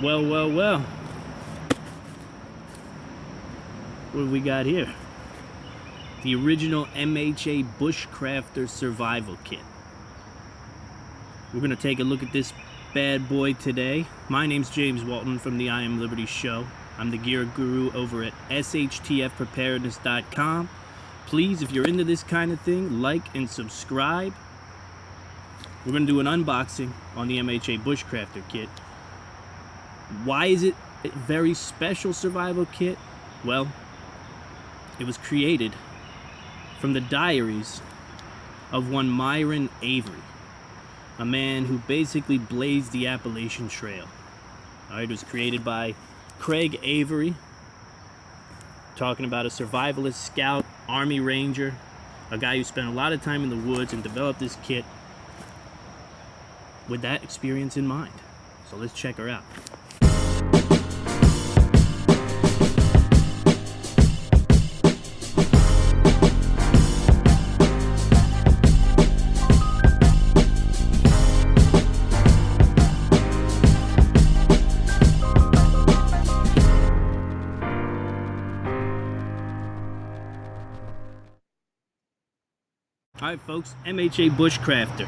Well, well, well. What do we got here? The original MHA Bushkrafter survival kit. We're going to take a look at this bad boy today. My name's James Walton from the I Am Liberty Show. I'm the gear guru over at shtfpreparedness.com. Please, if you're into this kind of thing, like and subscribe. We're going to do an unboxing on the MHA Bushkrafter kit. Why is it a very special survival kit? Well, it was created from the diaries of one Myron Avery, a man who basically blazed the Appalachian Trail. It was created by Craig Avery, talking about a survivalist, scout, army ranger, a guy who spent a lot of time in the woods and developed this kit with that experience in mind. So let's check her out. Alright folks, MHA Bushkrafter.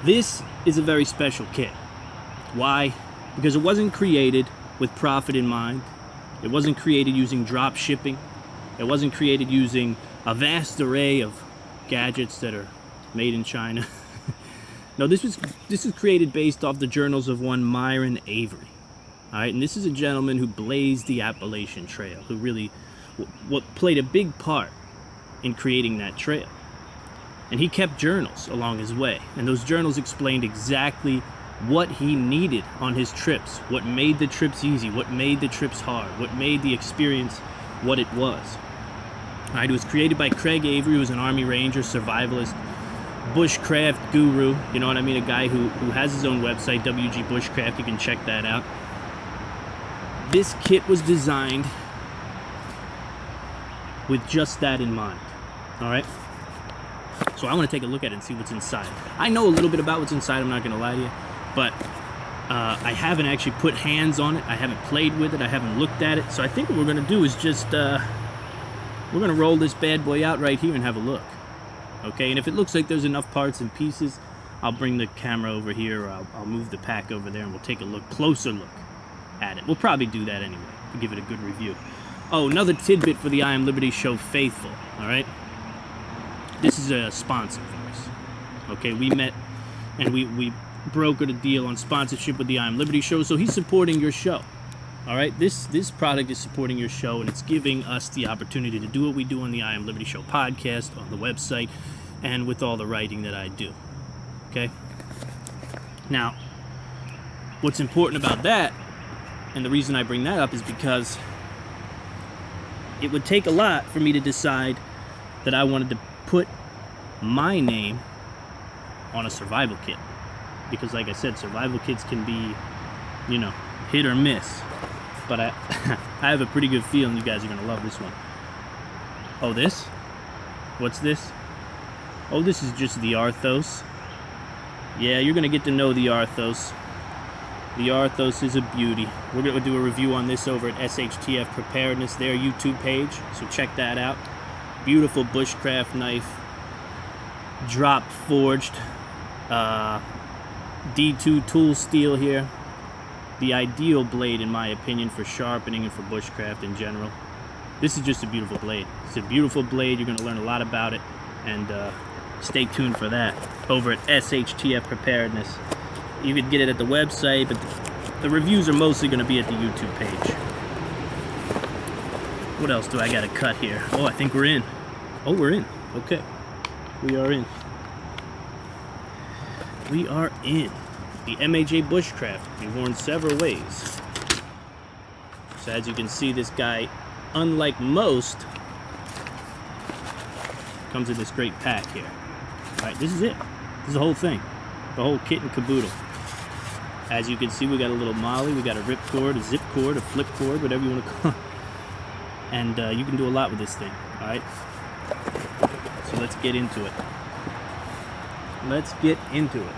This is a very special kit. Why? Because it wasn't created with profit in mind. It wasn't created using drop shipping. It wasn't created using a vast array of gadgets that are made in China. No, this was created based off the journals of one Myron Avery. Alright, and this is a gentleman who blazed the Appalachian Trail, who really played a big part in creating that trail. And he kept journals along his way, and those journals explained exactly what he needed on his trips, what made the trips easy, what made the trips hard, what made the experience what it was. It was created by Craig Avery, who was an Army Ranger, survivalist, bushcraft guru, you know what I mean, a guy who has his own website, WG Bushcraft, you can check that out. This kit was designed with just that in mind, all right? So I want to take a look at it and see what's inside. I know a little bit about what's inside, I'm not going to lie to you, but I haven't actually put hands on it. I haven't played with it. I haven't looked at it. So I think what we're going to do is just, we're going to roll this bad boy out right here and have a look. Okay, and if it looks like there's enough parts and pieces, I'll bring the camera over here, or I'll move the pack over there, and we'll take a closer look at it. We'll probably do that anyway, to give it a good review. Oh, another tidbit for the I Am Liberty Show faithful, all right? This is a sponsor for us. Okay, we met and we brokered a deal on sponsorship with the I Am Liberty Show, so he's supporting your show. All right, this product is supporting your show, and it's giving us the opportunity to do what we do on the I Am Liberty Show podcast, on the website, and with all the writing that I do. Okay? Now, what's important about that, and the reason I bring that up, is because it would take a lot for me to decide that I wanted to put my name on a survival kit, because like I said, survival kits can be, you know, hit or miss, but I I have a pretty good feeling you guys are gonna love this one. Oh, this? What's this? Oh, this is just the Arthos. Yeah, you're gonna get to know the Arthos. The Arthos is a beauty. We're gonna do a review on this over at SHTF Preparedness, their YouTube page, so check that out. Beautiful bushcraft knife, drop forged, D2 tool steel here. The ideal blade, in my opinion, for sharpening and for bushcraft in general. This is just a beautiful blade. It's a beautiful blade. You're going to learn a lot about it, and stay tuned for that over at SHTF Preparedness. You can get it at the website, but the reviews are mostly going to be at the YouTube page. What else do I got to cut here? Oh, I think we're in. Oh, we're in. Okay. We are in. We are in. The MHA Bushcraft can be worn several ways. So as you can see, this guy, unlike most, comes in this great pack here. Alright, this is it. This is the whole thing. The whole kit and caboodle. As you can see, we got a little molly, we got a rip cord, a zip cord, a flip cord, whatever you want to call it. And you can do a lot with this thing, alright? So let's get into it. Let's get into it.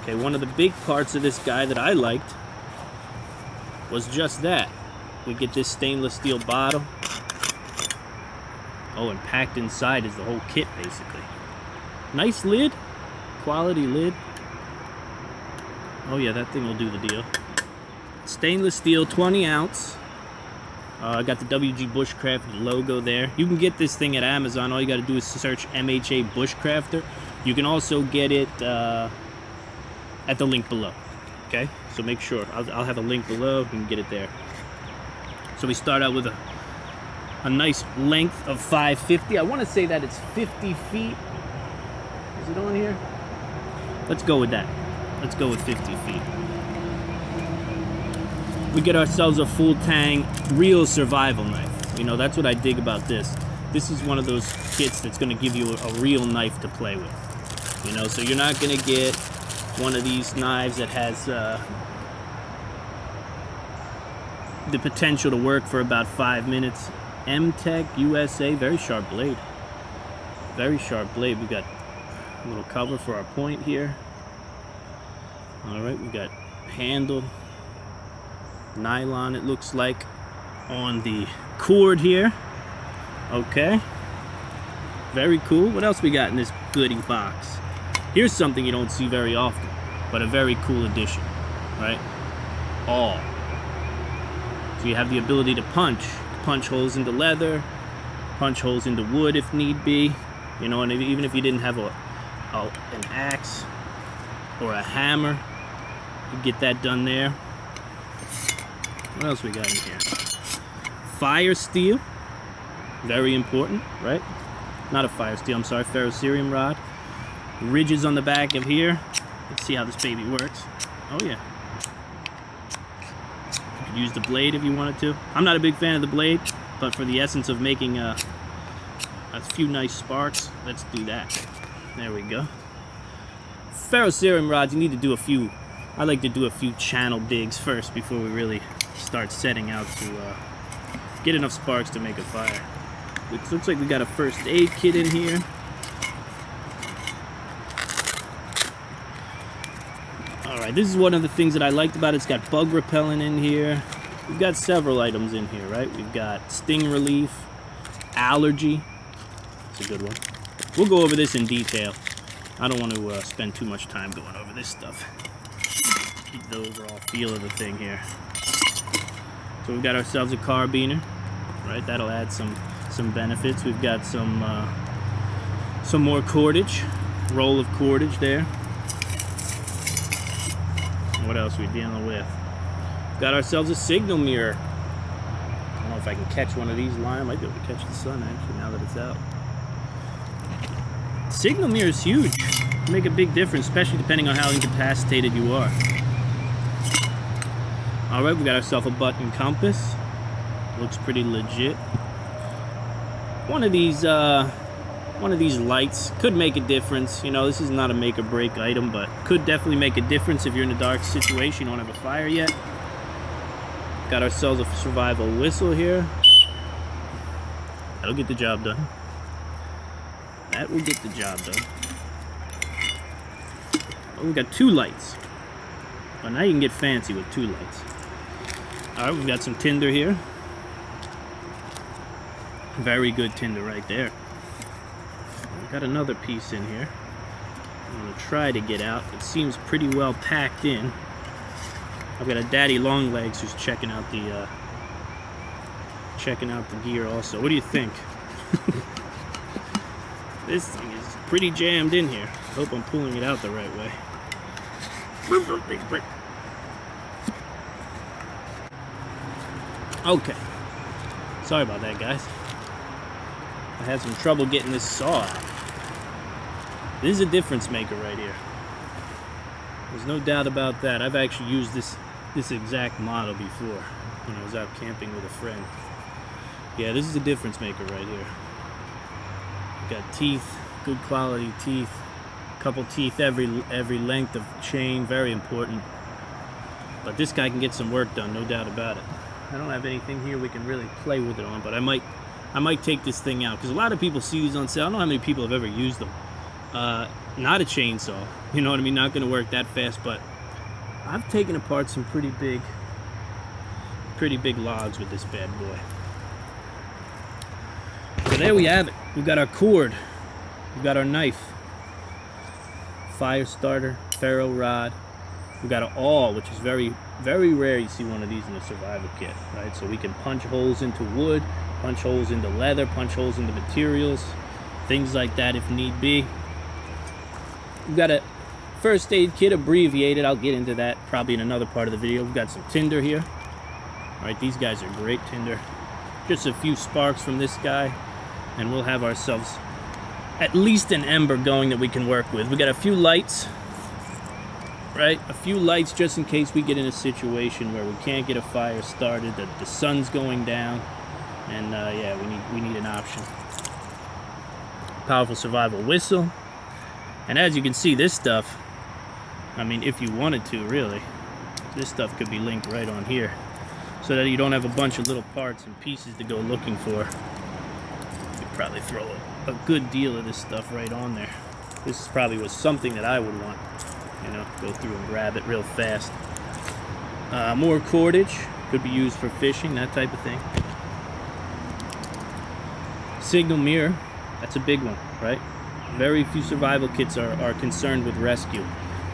Okay, one of the big parts of this guy that I liked was just that. We get this stainless steel bottom. Oh, and packed inside is the whole kit, basically. Nice lid. Quality lid. Oh yeah, that thing will do the deal. Stainless steel, 20 ounce. I got the WG Bushkrafter logo there. You can get this thing at Amazon. All you got to do is search MHA Bushkrafter. You can also get it at the link below. Okay, so make sure. I'll have a link below. You can get it there. So we start out with a nice length of 550. I want to say that it's 50 feet. Is it on here? Let's go with that. Let's go with 50 feet. We get ourselves a full tang real survival knife. You know, that's what I dig about this. This is one of those kits that's going to give you a real knife to play with. You know, so you're not going to get one of these knives that has the potential to work for about 5 minutes. M-Tech USA, very sharp blade. Very sharp blade. We got a little cover for our point here. All right, we got handle. Nylon, it looks like, on the cord here. Okay. Very cool. What else we got in this goodie box? Here's something you don't see very often, but a very cool addition, right? Awl. So you have the ability to punch holes into leather, punch holes into wood if need be. You know, and even if you didn't have an axe or a hammer, you get that done there. What else we got in here? Fire steel, very important, right? Not a fire steel, I'm sorry, ferrocerium rod. Ridges on the back of here. Let's see how this baby works. Oh yeah. You could use the blade if you wanted to. I'm not a big fan of the blade, but for the essence of making a few nice sparks, let's do that. There we go. Ferrocerium rods, you need to do a few. I like to do a few channel digs first before we really start setting out to get enough sparks to make a fire. It looks like we got a first aid kit in here. Alright, this is one of the things that I liked about it. It's got bug repellent in here. We've got several items in here, right? We've got sting relief, allergy. It's a good one. We'll go over this in detail. I don't want to spend too much time going over this stuff. Keep the overall feel of the thing here. So we've got ourselves a carbiner, right? That'll add some benefits. We've got some more cordage, roll of cordage there. What else are we dealing with? Got ourselves a signal mirror. I don't know if I can catch one of these live. I might be able to catch the sun actually now that it's out. Signal mirror is huge. It'll make a big difference, especially depending on how incapacitated you are. All right, we got ourselves a button compass. Looks pretty legit. One of these lights could make a difference. You know, this is not a make or break item, but could definitely make a difference if you're in a dark situation, you don't have a fire yet. Got ourselves a survival whistle here. That'll get the job done. That will get the job done. Oh, we got 2 lights. But now you can get fancy with 2 lights. Alright, we've got some tinder here. Very good tinder right there. We've got another piece in here. I'm going to try to get out. It seems pretty well packed in. I've got a daddy long legs who's checking out the gear also. What do you think? This thing is pretty jammed in here. Hope I'm pulling it out the right way. Okay. Sorry about that, guys. I had some trouble getting this saw out. This is a difference maker right here. There's no doubt about that. I've actually used this exact model before when I was out camping with a friend. Yeah, this is a difference maker right here. Got teeth, good quality teeth. Couple teeth every length of chain, very important. But this guy can get some work done, no doubt about it. I don't have anything here we can really play with it on, but I might take this thing out because a lot of people see these on sale. I don't know how many people have ever used them. Not a chainsaw, you know what I mean? Not gonna work that fast, but I've taken apart some pretty big logs with this bad boy. So there we have it. We've got our cord, we've got our knife, fire starter, ferro rod. We've got an awl, which is very, very rare you see one of these in a survival kit, right? So we can punch holes into wood, punch holes into leather, punch holes into materials, things like that if need be. We've got a first aid kit, abbreviated. I'll get into that probably in another part of the video. We've got some tinder here. All right, these guys are great tinder. Just a few sparks from this guy, and we'll have ourselves at least an ember going that we can work with. We got a few lights, right? A few lights just in case we get in a situation where we can't get a fire started, the sun's going down, and yeah, we need an option. Powerful survival whistle. And as you can see, this stuff, I mean, if you wanted to, really, this stuff could be linked right on here so that you don't have a bunch of little parts and pieces to go looking for. You could probably throw a good deal of this stuff right on there. This probably was something that I would want, you know, go through and grab it real fast. More cordage, could be used for fishing, that type of thing. Signal mirror, that's a big one, right? Very few survival kits are concerned with rescue.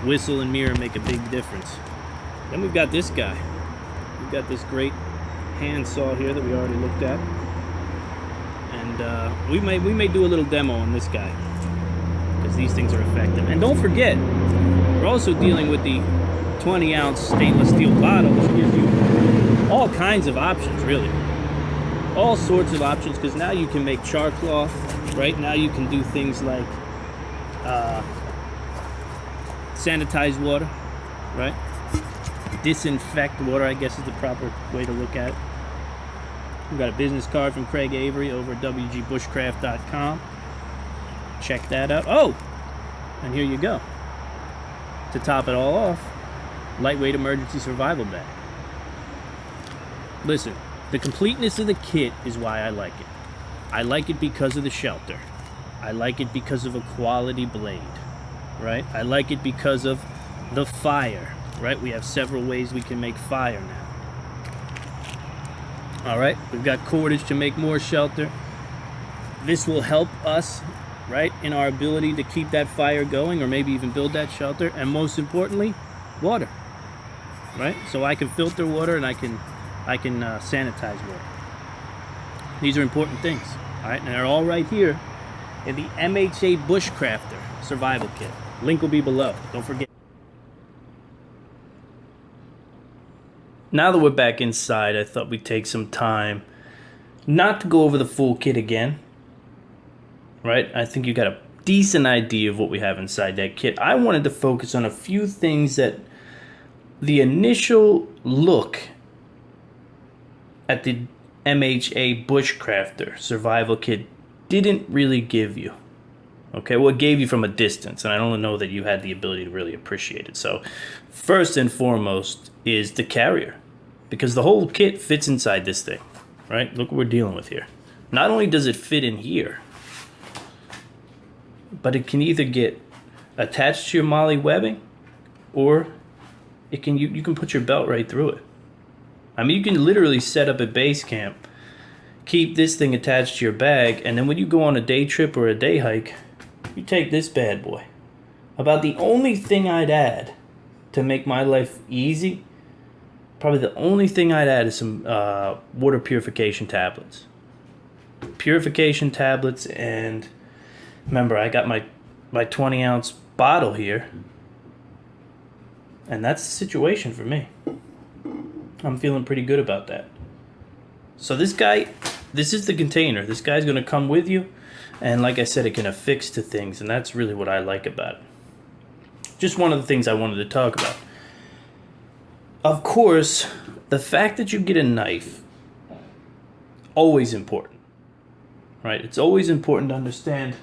Whistle and mirror make a big difference. Then we've got this guy. We've got this great hand saw here that we already looked at. And we may do a little demo on this guy, because these things are effective. And don't forget, we're also dealing with the 20-ounce stainless steel bottle, which gives you all kinds of options, really. All sorts of options, because now you can make char cloth. Right now you can do things like sanitize water, right? Disinfect water, I guess is the proper way to look at it. We've got a business card from Craig Avery over at wgbushcraft.com. Check that out. Oh, and here you go. To top it all off, lightweight emergency survival bag. Listen, the completeness of the kit is why I like it. I like it because of the shelter. I like it because of a quality blade, right? I like it because of the fire, right? We have several ways we can make fire now. All right, we've got cordage to make more shelter. This will help us, right, in our ability to keep that fire going, or maybe even build that shelter. And most importantly, water, right? So I can filter water and I can sanitize water. These are important things. All right, and they're all right here in the MHA Bushkrafter survival kit. Link will be below. Don't forget. Now that we're back inside, I thought we'd take some time not to go over the full kit again. Right? I think you got a decent idea of what we have inside that kit. I wanted to focus on a few things that the initial look at the MHA Bushkrafter survival kit didn't really give you. Okay, well, it gave you from a distance, and I don't know that you had the ability to really appreciate it. So first and foremost is the carrier, because the whole kit fits inside this thing, right? Look what we're dealing with here. Not only does it fit in here, but it can either get attached to your MOLLE webbing, or it can you can put your belt right through it. I mean, you can literally set up a base camp, keep this thing attached to your bag, and then when you go on a day trip or a day hike, you take this bad boy. About the only thing I'd add to make my life easy, probably the only thing I'd add is some water purification tablets. Purification tablets, and remember, I got my 20-ounce bottle here, and that's the situation for me. I'm feeling pretty good about that. So this is the container. This guy's going to come with you, and like I said, it can affix to things, and that's really what I like about it. Just one of the things I wanted to talk about. Of course, the fact that you get a knife, always important, right? It's always important to understand.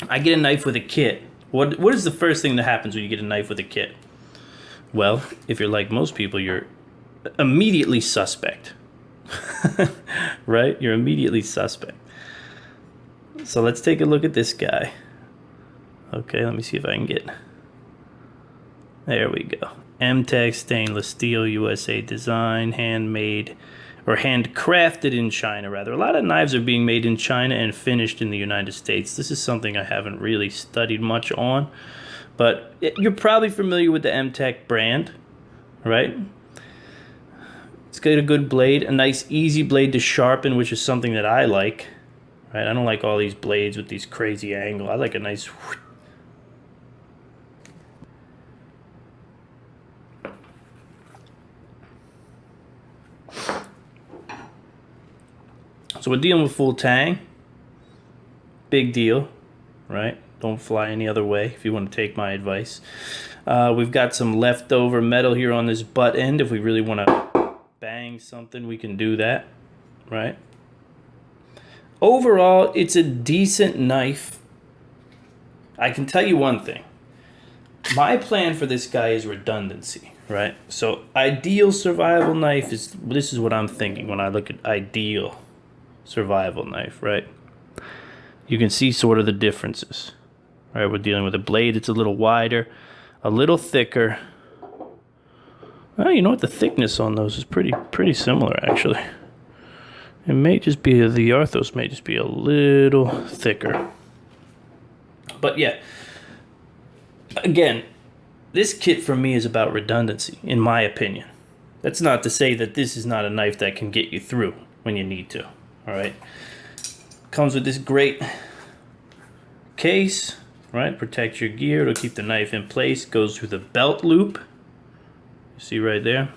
I get a knife with a kit. What is the first thing that happens when you get a knife with a kit? Well, if you're like most people, you're immediately suspect. Right? You're immediately suspect. So let's take a look at this guy. Okay, let me see if I can get... There we go. MTech stainless steel, USA design, handmade, or handcrafted in China, rather. A lot of knives are being made in China and finished in the United States. This is something I haven't really studied much on, but you're probably familiar with the MTech brand, right? It's got a good blade, a nice easy blade to sharpen, which is something that I like, right? I don't like all these blades with these crazy angle. I like a nice... So we're dealing with full tang. Big deal, right? Don't fly any other way if you want to take my advice. We've got some leftover metal here on this butt end. If we really want to bang something, we can do that, right? Overall, it's a decent knife. I can tell you one thing. My plan for this guy is redundancy, right? So ideal survival knife is, this is what I'm thinking when I look at ideal survival knife, right? You can see sort of the differences, right? We're dealing with a blade that's a little wider, a little thicker. Well, you know what? The thickness on those is pretty similar, actually. It may just be, the Arthos may just be a little thicker. But yeah, again, this kit for me is about redundancy, in my opinion. That's not to say that this is not a knife that can get you through when you need to. All right, comes with this great case, right? Protect your gear, it'll keep the knife in place. Goes through the belt loop, you see right there.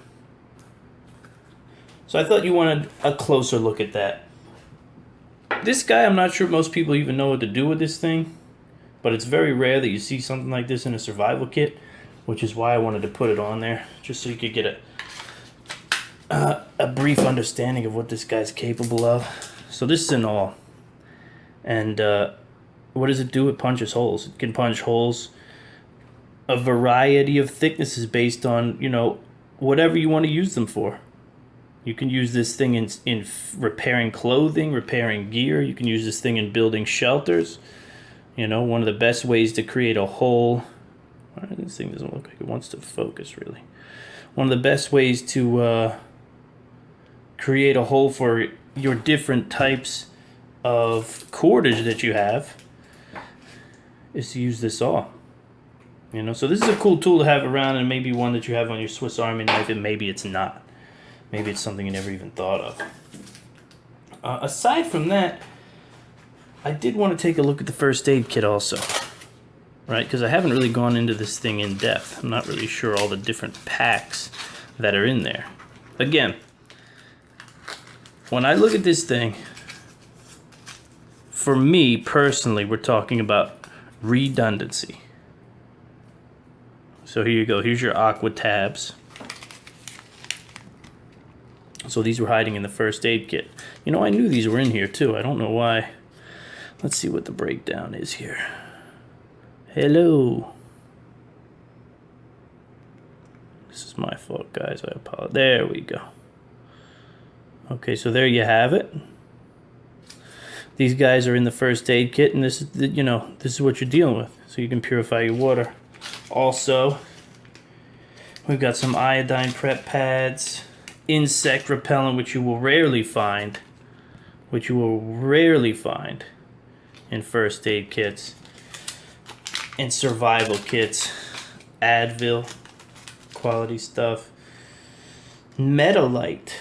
So I thought you wanted a closer look at that. This guy, I'm not sure most people even know what to do with this thing, but it's very rare that you see something like this in a survival kit, which is why I wanted to put it on there, just so you could get a brief understanding of what this guy's capable of. So this is an all, and what does it do? It punches holes. It can punch holes a variety of thicknesses based on, you know, whatever you want to use them for. You can use this thing in repairing clothing, repairing gear. You can use this thing in building shelters. You know, one of the best ways to create a hole. This thing doesn't look like it wants to focus, really. One of the best ways to create a hole for your different types of cordage that you have is to use this saw. You know, so this is a cool tool to have around, and maybe one that you have on your Swiss Army knife, and maybe it's not. Maybe it's something you never even thought of. Aside from that, I did want to take a look at the first aid kit also, right? Because I haven't really gone into this thing in depth. I'm not really sure all the different packs that are in there. Again, when I look at this thing, for me personally, we're talking about redundancy. So here you go. Here's your aqua tabs. So these were hiding in the first aid kit. You know, I knew these were in here too. I don't know why. Let's see what the breakdown is here. Hello. This is my fault, guys. I apologize. There we go. Okay, so there you have it. These guys are in the first aid kit, and this is, you know, this is what you're dealing with. So you can purify your water. Also, we've got some iodine prep pads, insect repellent, which you will rarely find, in first aid kits, and survival kits, Advil, quality stuff, Metalite,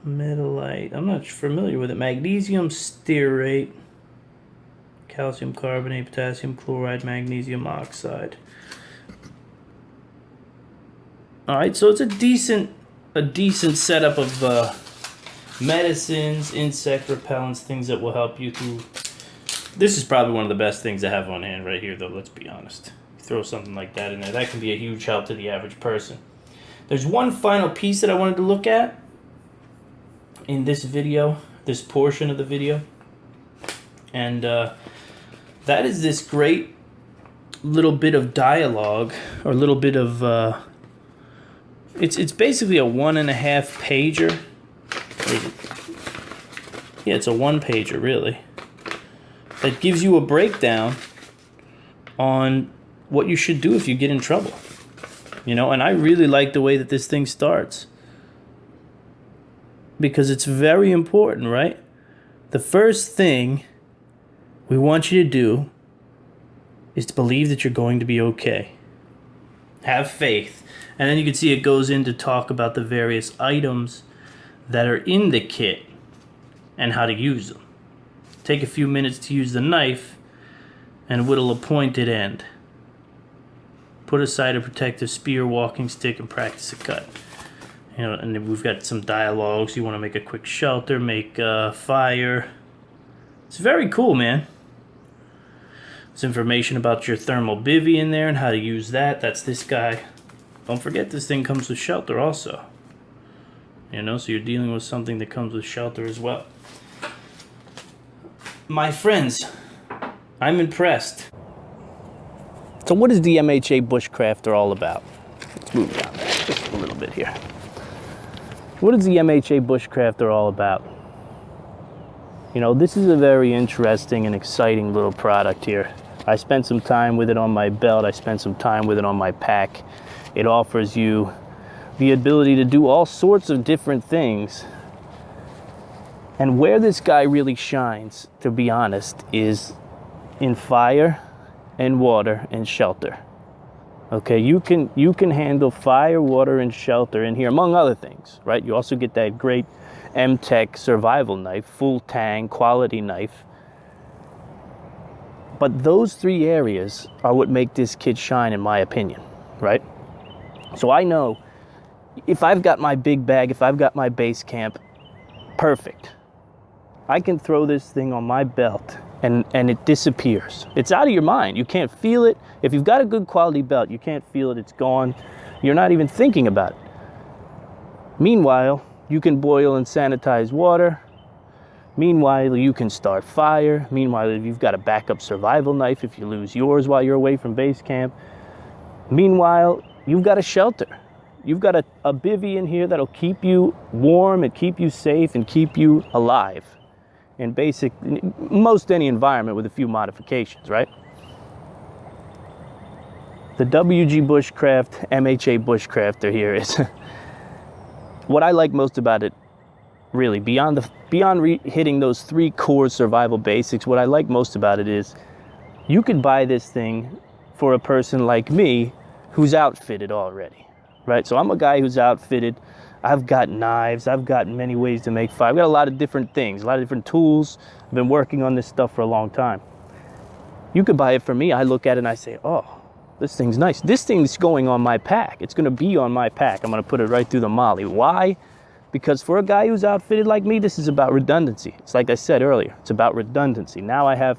I'm not familiar with it, magnesium stearate, calcium carbonate, potassium chloride, magnesium oxide. Alright, so it's a decent setup of medicines, insect repellents, things that will help you through. This is probably one of the best things to have on hand right here, though, let's be honest. Throw something like that in there. That can be a huge help to the average person. There's one final piece that I wanted to look at in this video, this portion of the video. And that is this great little bit of dialogue, or a little bit of... It's basically a 1.5 pager. Yeah, it's a 1 pager, really. That gives you a breakdown on what you should do if you get in trouble. You know, and I really like the way that this thing starts, because it's very important, right? The first thing we want you to do is to believe that you're going to be okay. Have faith. And then you can see it goes in to talk about the various items that are in the kit and how to use them. Take a few minutes to use the knife and whittle a pointed end. Put aside a protective spear, walking stick, and practice a cut. You know, and then we've got some dialogues. You want to make a quick shelter, make fire. It's very cool, man. There's information about your thermal bivvy in there and how to use that. That's this guy. Don't forget, this thing comes with shelter also. You know, so you're dealing with something that comes with shelter as well. My friends, I'm impressed. So what is the MHA Bushkrafter all about? Let's move down just a little bit here. What is the MHA Bushkrafter all about? You know, this is a very interesting and exciting little product here. I spent some time with it on my belt. I spent some time with it on my pack. It offers you the ability to do all sorts of different things. And where this guy really shines, to be honest, is in fire and water and shelter. Okay, you can handle fire, water, and shelter in here, among other things, right? You also get that great M-Tech survival knife, full tang, quality knife. But those three areas are what make this kit shine, in my opinion, right? So I know if I've got my big bag, if I've got my base camp, perfect. I can throw this thing on my belt and it disappears. It's out of your mind. You can't feel it. If you've got a good quality belt, you can't feel it. It's gone. You're not even thinking about it. Meanwhile, you can boil and sanitize water. Meanwhile, you can start fire. Meanwhile, you've got a backup survival knife if you lose yours while you're away from base camp. Meanwhile, you've got a shelter. You've got a bivvy in here that'll keep you warm and keep you safe and keep you alive in most any environment with a few modifications, right? The WG Bushcraft, MHA Bushkrafter here is what I like most about it. Really, beyond hitting those three core survival basics, what I like most about it is you could buy this thing for a person like me who's outfitted already, right? So I'm a guy who's outfitted. I've got knives. I've got many ways to make fire. I've got a lot of different things, a lot of different tools. I've been working on this stuff for a long time. You could buy it for me. I look at it and I say, oh, this thing's nice. This thing's going on my pack. It's going to be on my pack. I'm going to put it right through the molly. Why? Because for a guy who's outfitted like me, this is about redundancy. It's like I said earlier, it's about redundancy. Now I have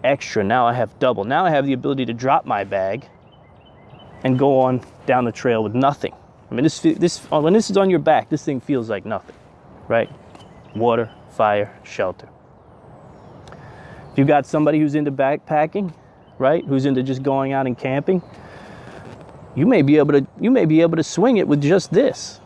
extra, now I have double. Now I have the ability to drop my bag and go on down the trail with nothing. I mean, when this is on your back, this thing feels like nothing, right? Water, fire, shelter. If you've got somebody who's into backpacking, right? Who's into just going out and camping, you may be able to swing it with just this.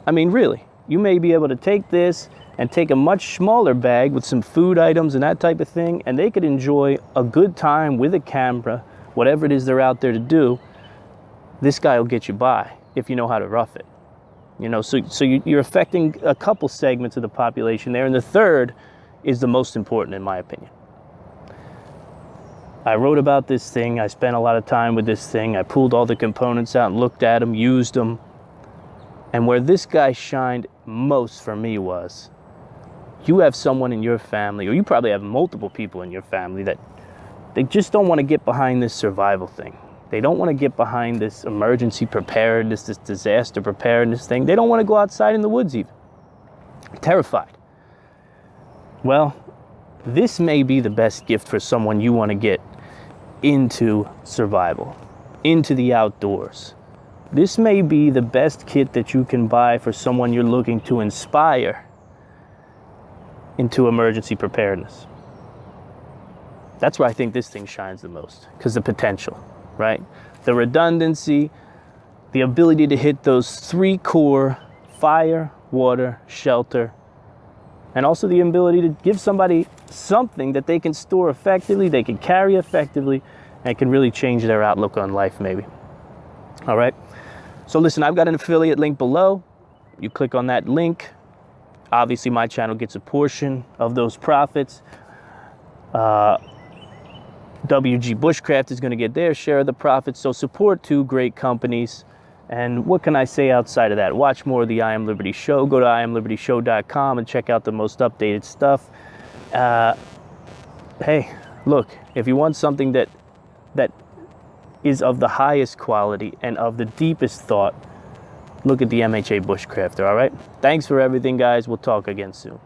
I mean, really. You may be able to take this and take a much smaller bag with some food items and that type of thing, and they could enjoy a good time with a camera, whatever it is they're out there to do. This guy will get you by if you know how to rough it. You know, so you're affecting a couple segments of the population there, and the third is the most important in my opinion. I wrote about this thing. I spent a lot of time with this thing. I pulled all the components out and looked at them, used them. And where this guy shined most for me was, you have someone in your family, or you probably have multiple people in your family that they just don't want to get behind this survival thing. They don't want to get behind this emergency preparedness, this disaster preparedness thing. They don't want to go outside in the woods even. Terrified. Well, this may be the best gift for someone you want to get into survival, into the outdoors. This may be the best kit that you can buy for someone you're looking to inspire into emergency preparedness. That's where I think this thing shines the most, because the potential, right? The redundancy, the ability to hit those three core: fire, water, shelter, and also the ability to give somebody something that they can store effectively, they can carry effectively, and can really change their outlook on life, maybe. All right. So listen, I've got an affiliate link below. You click on that link. Obviously, my channel gets a portion of those profits. WG Bushkrafter is going to get their share of the profits. So support two great companies. And what can I say outside of that? Watch more of the I Am Liberty Show. Go to IamLibertyShow.com and check out the most updated stuff. Hey, look, if you want something that is of the highest quality and of the deepest thought, look at the MHA Bushkrafter, all right? Thanks for everything, guys. We'll talk again soon.